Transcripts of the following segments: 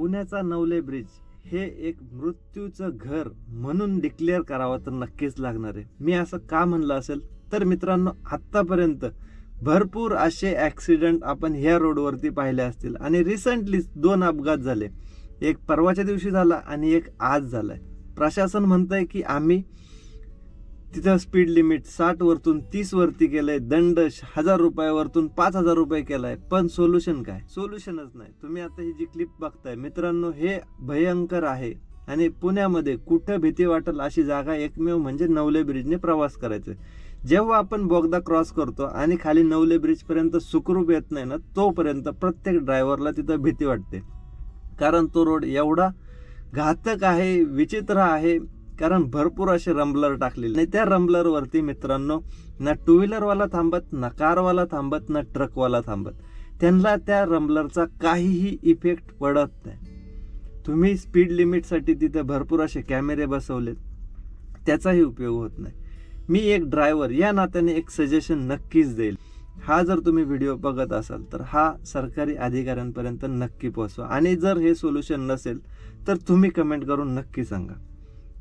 पुण्याचा नवले ब्रिज हे एक मृत्यूचं घर म्हणून डिक्लेअर करावं तर नक्कीच लागणार आहे। मी असं का म्हणलं असेल तर मित्रांनो, आतापर्यंत भरपूर असे ऍक्सिडेंट आपण ह्या रोडवरती पाहिले असतील आणि रिसेंटली 2 अपघात झाले, एक परवाच्या दिवशी झाला आणि एक आज झालाय। प्रशासन म्हणतंय की आम्ही तिथं स्पीड लिमिट 60 वरतून 30 वरती केलंय, दंड 1000 रुपयावरतून 5000 रुपये केलाय, पण सोल्युशन काय? सोल्युशनच नाही। तुम्ही आता ही जी क्लिप बघताय मित्रांनो, हे भयंकर आहे आणि पुण्यामध्ये कुठं भीती वाटेल अशी जागा एकमेव म्हणजे नवले ब्रिजने प्रवास करायचा। जेव्हा आपण बोगदा क्रॉस करतो आणि खाली नवले ब्रिज पर्यंत सुखरूप येत नाही ना, तोपर्यंत प्रत्येक ड्रायव्हरला तिथं भीती वाटते, कारण तो रोड एवढा घातक आहे, विचित्र आहे, कारण भरपूर असे रंबलर टाकलेले आणि त्या रंबलर वरती मित्रांनो ना टू व्हीलर वाला थांबत, ना कार वाला थांबत, ना ट्रक वाला थांबत, त्यांना त्या रंबलरचा काहीही इफेक्ट पडत नाही। तुम्ही स्पीड लिमिट साठी तिथे भरपूर असे कॅमेरे बसवलेत, त्याचाही उपयोग होत नाही। मी एक ड्रायव्हर या नात्याने एक सजेशन नक्कीच देईल, हा जर तुम्ही व्हिडिओ बघत असाल तर हा सरकारी अधिकाऱ्यांपर्यंत नक्की पोहोचवा आणि जर हे सोल्युशन नसेल तर तुम्ही कमेंट करून नक्की सांगा।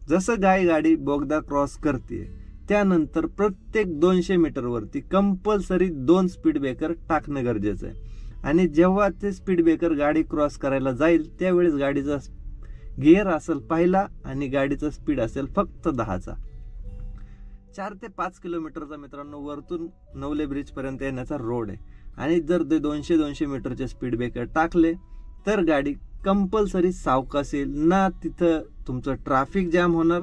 जसं गाडी बोगदा क्रॉस करते त्यानंतर प्रत्येक 200 मीटर वरती कंपल्सरी 2 स्पीड ब्रेकर टाकणं गरजेचं आहे आणि जेव्हा ते स्पीड ब्रेकर गाडी क्रॉस करायला जाईल त्यावेळेस गाडीचा गिअर असेल पहिला आणि गाडीचा स्पीड असेल फक्त 10चा। 4 ते 5 किलोमीटरचा मित्रांनो वरतून नवले ब्रिज पर्यंत येण्याचा रोड आहे आणि जर ते 200 मीटरचे स्पीड ब्रेकर टाकले तर गाडी कंपल्सरी सावकाश येईल, ना तिथं तुमचं ट्रॅफिक जॅम होणार,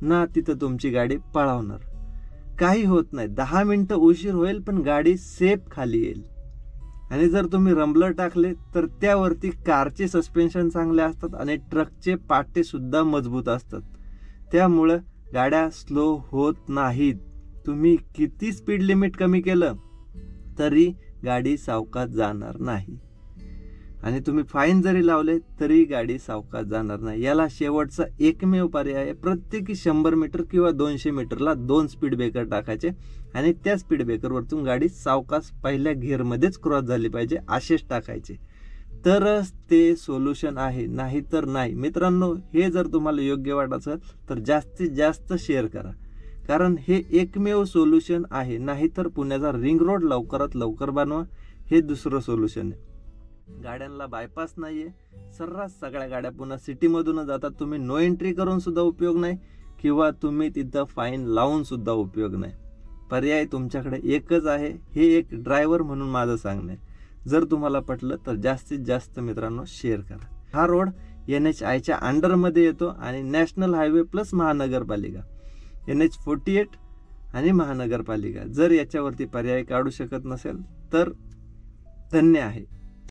ना तिथं तुमची गाडी पळवणार, काही होत नाही। 10 मिनिटं उशीर होईल पण गाडी सेफ खाली येईल। आणि जर तुम्ही रंबलर टाकले तर त्यावरती कारचे सस्पेन्शन चांगले असतात आणि ट्रकचे पाटे सुद्धा मजबूत असतात, त्यामुळं गाड्या स्लो होत नाहीत। तुम्ही किती स्पीड लिमिट कमी केलं तरी गाडी सावकाश जाणार नाही आणि तुम्ही फाईन जरी लावले तरी गाडी सावकाश जाणार नाही। याला शेवटचा एकमेव पर्याय आहे, प्रत्येकी 100 मीटर किंवा 200 मीटरला 2 स्पीड ब्रेकर टाकायचे आणि त्या स्पीड ब्रेकर वरतून गाडी सावकाश पहिल्या गिअर मध्येच क्रॉस झाली पाहिजे असेच टाकायचे, तरच ते सोल्युशन आहे, नाही तर नाही। मित्रांनो, हे जर तुम्हाला योग्य वाटत असेल तर जास्तीत जास्त शेअर करा, कारण हे एकमेव सोल्युशन आहे। नाहीतर पुण्याचा रिंग रोड लवकरात लवकर बनवा, हे दुसरं सोल्युशन आहे। गाड्यांना बायपास नाहीये, सर्रास सगळ्या गाड्या पुन्हा सिटी मधून जातात, तुम्ही नो एंट्री करून सुद्धा उपयोग नाही किंवा तुम्ही तिथं फाईन लावून सुद्धा उपयोग नाही। पर्याय तुमच्याकडे एकच आहे, हे एक ड्रायव्हर म्हणून माझं सांगणं आहे। जर तुम्हाला पटलं तर जास्तीत जास्त मित्रांनो शेअर करा। हा रोड NHIच्या अंडरमध्ये येतो आणि नॅशनल हायवे प्लस महानगरपालिका NH48 आणि महानगरपालिका, जर याच्यावरती पर्याय काढू शकत नसेल तर धन्य आहे।